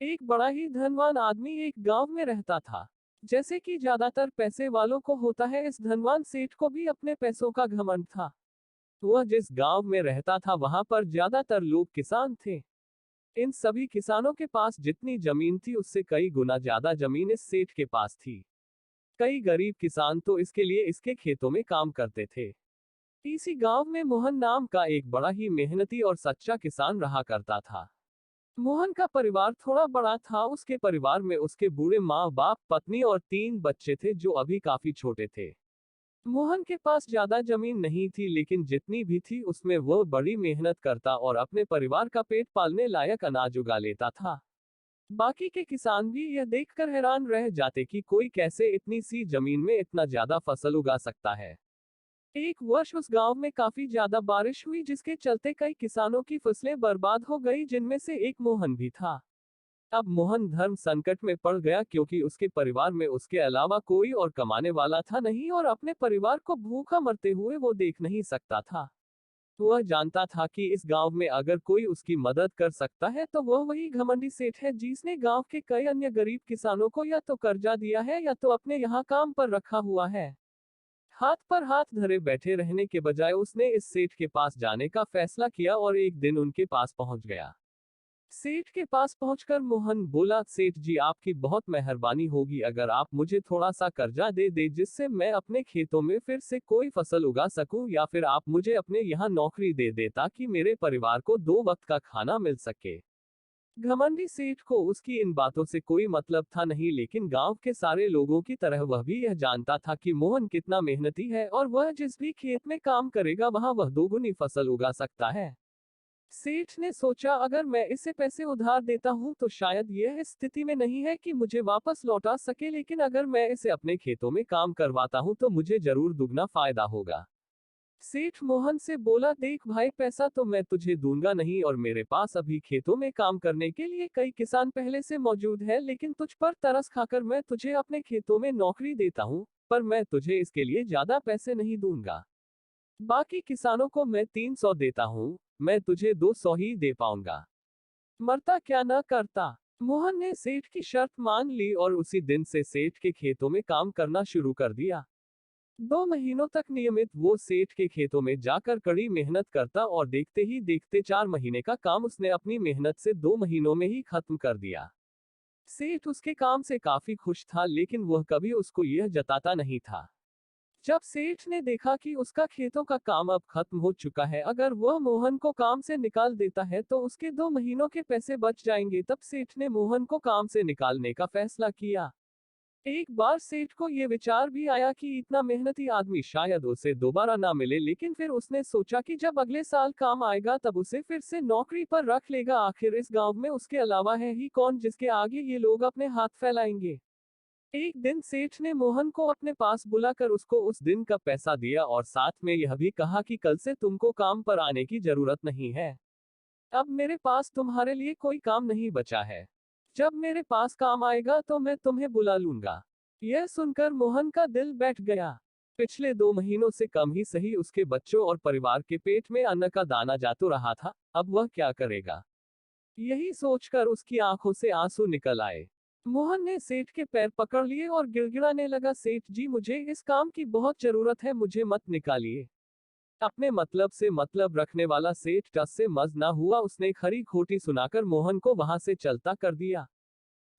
एक बड़ा ही धनवान आदमी एक गांव में रहता था। जैसे कि ज्यादातर पैसे वालों को होता है, इस धनवान सेठ को भी अपने पैसों का घमंड था। वह जिस गांव में रहता था वहां पर ज्यादातर लोग किसान थे। इन सभी किसानों के पास जितनी जमीन थी उससे कई गुना ज्यादा जमीन इस सेठ के पास थी। कई गरीब किसान तो इसके लिए इसके खेतों में काम करते थे। इसी गांव में मोहन नाम का एक बड़ा ही मेहनती और सच्चा किसान रहा करता था। मोहन का परिवार थोड़ा बड़ा था। उसके परिवार में उसके बूढ़े माँ बाप, पत्नी और 3 बच्चे थे जो अभी काफी छोटे थे। मोहन के पास ज्यादा जमीन नहीं थी, लेकिन जितनी भी थी उसमें वह बड़ी मेहनत करता और अपने परिवार का पेट पालने लायक अनाज उगा लेता था। बाकी के किसान भी यह देखकर हैरान रह जाते कि कोई कैसे इतनी सी जमीन में इतना ज्यादा फसल उगा सकता है। एक वर्ष उस गांव में काफी ज्यादा बारिश हुई, जिसके चलते कई किसानों की फसलें बर्बाद हो गई, जिनमें से एक मोहन भी था। अब मोहन धर्म संकट में पड़ गया, क्योंकि उसके परिवार में उसके अलावा कोई और कमाने वाला था नहीं और अपने परिवार को भूखा मरते हुए वो देख नहीं सकता था। वह जानता था कि इस गांव में अगर कोई उसकी मदद कर सकता है तो वह वही घमंडी सेठ है, जिसने गांव के कई अन्य गरीब किसानों को या तो कर्जा दिया है या तो अपने यहाँ काम पर रखा हुआ है। हाथ पर हाथ धरे बैठे रहने के बजाय उसने इस सेठ के पास जाने का फैसला किया और एक दिन उनके पास पहुंच गया। सेठ के पास पहुंचकर मोहन बोला, सेठ जी, आपकी बहुत मेहरबानी होगी अगर आप मुझे थोड़ा सा कर्जा दे दे, जिससे मैं अपने खेतों में फिर से कोई फसल उगा सकूं, या फिर आप मुझे अपने यहाँ नौकरी दे दे ताकि मेरे परिवार को 2 वक्त का खाना मिल सके। घमंडी सेठ को उसकी इन बातों से कोई मतलब था नहीं, लेकिन गांव के सारे लोगों की तरह वह भी यह जानता था कि मोहन कितना मेहनती है और वह जिस भी खेत में काम करेगा वहां वह 2 गुनी फसल उगा सकता है। सेठ ने सोचा, अगर मैं इसे पैसे उधार देता हूं तो शायद यह इस स्थिति में नहीं है कि मुझे वापस लौटा सके, लेकिन अगर मैं इसे अपने खेतों में काम करवाता हूं तो मुझे जरूर दुगना फायदा होगा। सेठ मोहन से बोला, देख भाई, पैसा तो मैं तुझे दूंगा नहीं और मेरे पास अभी खेतों में काम करने के लिए कई किसान पहले से मौजूद है, लेकिन तुझ पर तरस खाकर मैं तुझे अपने खेतों में नौकरी देता हूँ, पर मैं तुझे इसके लिए ज्यादा पैसे नहीं दूंगा। बाकी किसानों को मैं 300 देता हूँ, मैं तुझे 200 ही दे पाऊंगा। मरता क्या न करता। मोहन ने सेठ की शर्त मान ली और उसी दिन से सेठ के खेतों में काम करना शुरू कर दिया। 2 महीनों तक नियमित वो सेठ के खेतों में जाकर कड़ी मेहनत करता और देखते ही देखते 4 महीने का काम उसने अपनी मेहनत से 2 महीनों में ही खत्म कर दिया। सेठ उसके काम से काफी खुश था, लेकिन वह कभी उसको यह जताता नहीं था। जब सेठ ने देखा कि उसका खेतों का काम अब खत्म हो चुका है, अगर वह मोहन को काम से निकाल देता है तो उसके 2 महीनों के पैसे बच जाएंगे, तब सेठ ने मोहन को काम से निकालने का फैसला किया। एक बार सेठ को यह विचार भी आया कि इतना मेहनती आदमी शायद उसे दोबारा ना मिले, लेकिन फिर उसने सोचा कि जब अगले साल काम आएगा तब उसे फिर से नौकरी पर रख लेगा। आखिर इस गांव में उसके अलावा है ही कौन जिसके आगे ये लोग अपने हाथ फैलाएंगे। एक दिन सेठ ने मोहन को अपने पास बुलाकर उसको उस दिन का पैसा दिया और साथ में यह भी कहा कि कल से तुमको काम पर आने की जरूरत नहीं है। अब मेरे पास तुम्हारे लिए कोई काम नहीं बचा है। जब मेरे पास काम आएगा तो मैं तुम्हें बुला लूंगा। यह सुनकर मोहन का दिल बैठ गया। पिछले 2 महीनों से कम ही सही उसके बच्चों और परिवार के पेट में अन्न का दाना जा तो रहा था, अब वह क्या करेगा। यही सोचकर उसकी आंखों से आंसू निकल आए। मोहन ने सेठ के पैर पकड़ लिए और गिड़गिड़ाने लगा, सेठ जी, मुझे इस काम की बहुत जरूरत है, मुझे मत निकालिए। अपने मतलब से मतलब रखने वाला सेठ टस से मज ना हुआ। उसने खरी खोटी सुनाकर मोहन को वहां से चलता कर दिया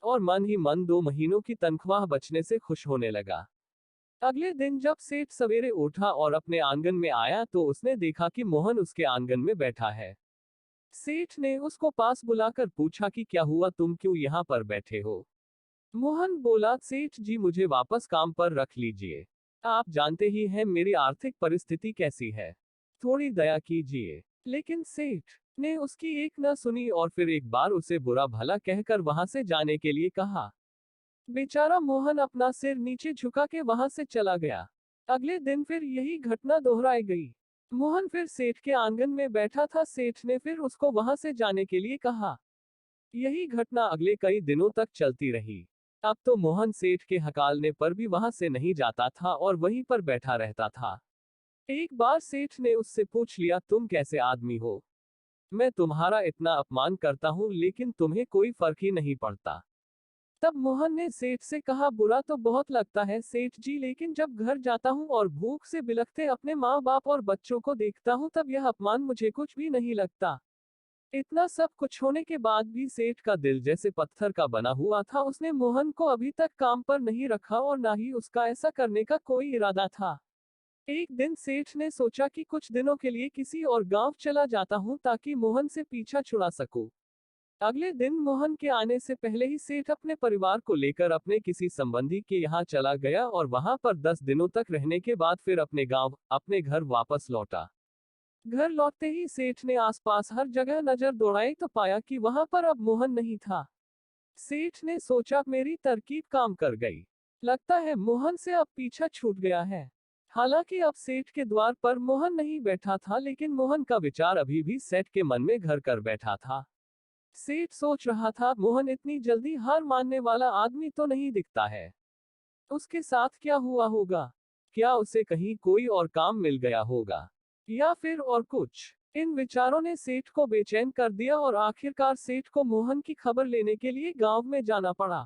और मन ही मन 2 महीनों की तनख्वाह बचने से खुश होने लगा। अगले दिन जब सेठ सवेरे उठा और अपने आंगन में आया तो उसने देखा कि मोहन उसके आंगन में बैठा है। सेठ ने उसको पास बुलाकर पूछा कि क्या हुआ, तुम क्यों यहाँ पर बैठे हो। मोहन बोला, सेठ जी, मुझे वापस काम पर रख लीजिए। आप जानते ही हैं मेरी आर्थिक परिस्थिति कैसी है, थोड़ी दया कीजिए। लेकिन सेठ ने उसकी एक न सुनी और फिर एक बार उसे बुरा भला कहकर वहां से जाने के लिए कहा। बेचारा मोहन अपना सिर नीचे झुका के वहां से चला गया। अगले दिन फिर यही घटना दोहराई गई। मोहन फिर सेठ के आंगन में बैठा था। सेठ ने फिर उसको वहां से जाने के लिए कहा। यही घटना अगले कई दिनों तक चलती रही। अब तो मोहन सेठ के हकालने पर भी वहां से नहीं जाता था और वहीं पर बैठा रहता था। एक बार सेठ ने उससे पूछ लिया, तुम कैसे आदमी हो, मैं तुम्हारा इतना अपमान करता हूँ लेकिन तुम्हें कोई फर्क ही नहीं पड़ता। तब मोहन ने सेठ से कहा, बुरा तो बहुत लगता है सेठ जी, लेकिन जब घर जाता हूँ और भूख से बिलखते अपने माँ बाप और बच्चों को देखता हूँ तब यह अपमान मुझे कुछ भी नहीं लगता। इतना सब कुछ होने के बाद भी सेठ का दिल जैसे पत्थर का बना हुआ था। उसने मोहन को अभी तक काम पर नहीं रखा और ना ही उसका ऐसा करने का कोई इरादा था। एक दिन सेठ ने सोचा कि कुछ दिनों के लिए किसी और गांव चला जाता हूं ताकि मोहन से पीछा छुड़ा सकूं। अगले दिन मोहन के आने से पहले ही सेठ अपने परिवार को लेकर अपने किसी संबंधी के यहाँ चला गया और वहां पर 10 दिनों तक रहने के बाद फिर अपने गांव, अपने घर वापस लौटा। घर लौटते ही सेठ ने आसपास हर जगह नजर दौड़ाई तो पाया कि वहां पर अब मोहन नहीं था। सेठ ने सोचा, मेरी तरकीब काम कर गई। लगता है मोहन से अब पीछा छूट गया है। हालांकि अब सेठ के द्वार पर मोहन नहीं बैठा था, लेकिन मोहन का विचार अभी भी सेठ के मन में घर कर बैठा था। सेठ सोच रहा था, मोहन इतनी जल्दी हार मानने वाला आदमी तो नहीं दिखता है। उसके साथ क्या हुआ होगा? क्या उसे कहीं कोई और काम मिल गया होगा, या फिर और कुछ? इन विचारों ने सेठ को बेचैन कर दिया और आखिरकार सेठ को मोहन की खबर लेने के लिए गांव में जाना पड़ा।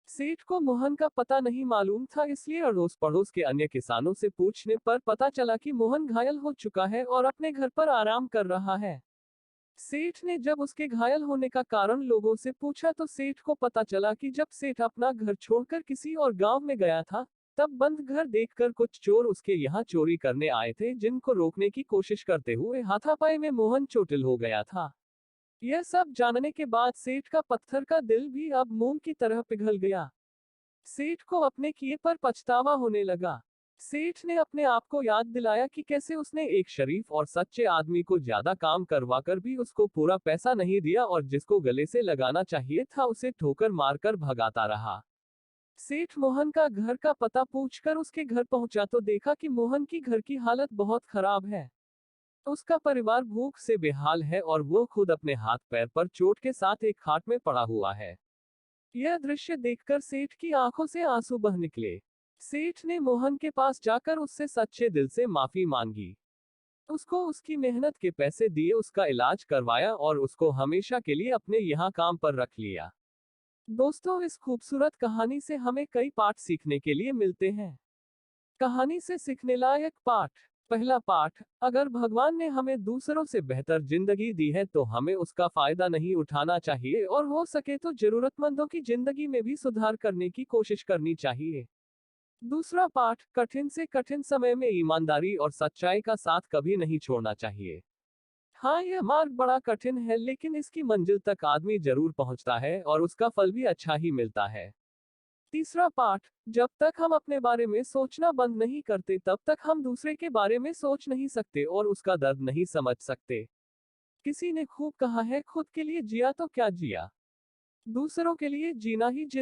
सेठ को मोहन का पता नहीं मालूम था, इसलिए अड़ोस पड़ोस के अन्य किसानों से पूछने पर पता चला कि मोहन घायल हो चुका है और अपने घर पर आराम कर रहा है। सेठ ने जब उसके घायल होने का कारण लोगों से पूछा तो सेठ को पता चला कि जब सेठ अपना घर छोड़कर किसी और गांव में गया था, तब बंद घर देखकर कुछ चोर उसके यहाँ चोरी करने आए थे, जिनको रोकने की कोशिश करते हुए हाथापाई में मोहन चोटिल हो गया था। यह सब जानने के बाद सेठ का पत्थर का दिल भी अब मोम की तरह पिघल गया। सेठ को अपने किए पर पछतावा होने लगा। सेठ ने अपने आप को याद दिलाया कि कैसे उसने एक शरीफ और सच्चे आदमी को ज्यादा काम करवाकर भी उसको पूरा पैसा नहीं दिया और जिसको गले से लगाना चाहिए था उसे ठोकर मारकर भगाता रहा। सेठ मोहन का घर का पता पूछकर उसके घर पहुंचा तो देखा कि मोहन की घर की हालत बहुत खराब है। उसका परिवार भूख से बेहाल है और वो खुद अपने हाथ पैर पर चोट के साथ एक खाट में पड़ा हुआ है। यह दृश्य देखकर सेठ की आंखों से आंसू बह निकले। सेठ ने मोहन के पास जाकर उससे सच्चे दिल से माफी मांगी। उसको उसकी मेहनत के पैसे दिए, उसका इलाज करवाया और उसको हमेशा के लिए अपने यहाँ काम पर रख लिया। दोस्तों, इस खूबसूरत कहानी से हमें कई पाठ सीखने के लिए मिलते हैं। कहानी से सीखने लायक पाठ। पहला पाठ, अगर भगवान ने हमें दूसरों से बेहतर जिंदगी दी है तो हमें उसका फायदा नहीं उठाना चाहिए और हो सके तो जरूरतमंदों की जिंदगी में भी सुधार करने की कोशिश करनी चाहिए। दूसरा पाठ, कठिन से कठिन समय में ईमानदारी और सच्चाई का साथ कभी नहीं छोड़ना चाहिए। हाँ, यह मार्ग बड़ा कठिन है लेकिन इसकी मंजिल तक आदमी जरूर पहुंचता है और उसका फल भी अच्छा ही मिलता है। तीसरा पाठ, जब तक हम अपने बारे में सोचना बंद नहीं करते तब तक हम दूसरे के बारे में सोच नहीं सकते और उसका दर्द नहीं समझ सकते। किसी ने खूब कहा है, खुद के लिए जिया तो क्या जिया, दूसरों के लिए जीना ही